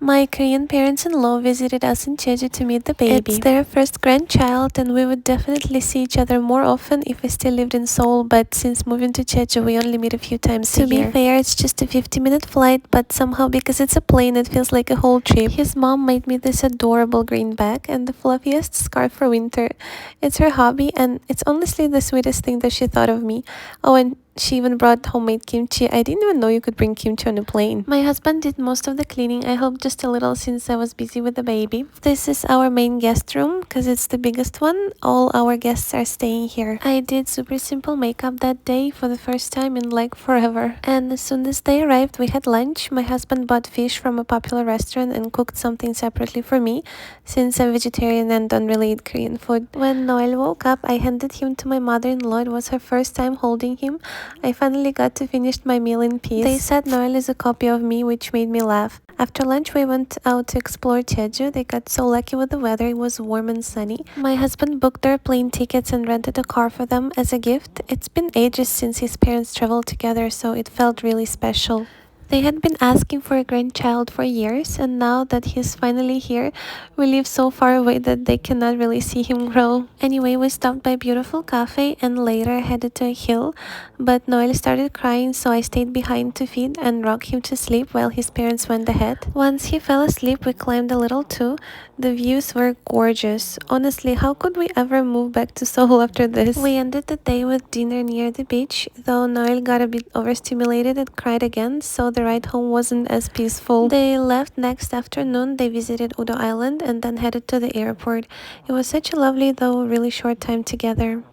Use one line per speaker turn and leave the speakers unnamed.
My Korean parents-in-law visited us in Jeju to meet the baby. It's their first grandchild, and we would definitely see each other more often if we still lived in Seoul, but since moving to Jeju, we only meet a few times a year. To be fair, it's just a 50-minute flight, but somehow because it's a plane, it feels like a whole trip. His mom made me this adorable green bag and the fluffiest scarf for winter. It's her hobby, and it's honestly the sweetest thing that she thought of me. Oh, and she even brought homemade kimchi. I didn't even know you could bring kimchi on a plane. My husband did most of the cleaning. I helped just a little since I was busy with the baby. This is our main guest room because it's the biggest one. All our guests are staying here. I did super simple makeup that day for the first time in like forever. And as soon as they arrived, we had lunch. My husband bought fish from a popular restaurant and cooked something separately for me since I'm vegetarian and don't really eat Korean food. When Noel woke up, I handed him to my mother-in-law. It was her first time holding him. I finally got to finish my meal in peace. They said Noel is a copy of me, which made me laugh. After lunch, we went out to explore Jeju. They got so lucky with the weather. It was warm and sunny. My husband booked their plane tickets and rented a car for them as a gift. It's been ages since his parents traveled together, so it felt really special. They had been asking for a grandchild for years, and now that he's finally here, we live so far away that they cannot really see him grow. Anyway, we stopped by a beautiful cafe and later headed to a hill, but Noel started crying, so I stayed behind to feed and rock him to sleep while his parents went ahead. Once he fell asleep, we climbed a little too. The views were gorgeous. Honestly, how could we ever move back to Seoul after this? We ended the day with dinner near the beach, though Noel got a bit overstimulated and cried again, so the ride home wasn't as peaceful. They left next afternoon. They visited Udo Island and then headed to the airport. It was such a lovely, though really short time together.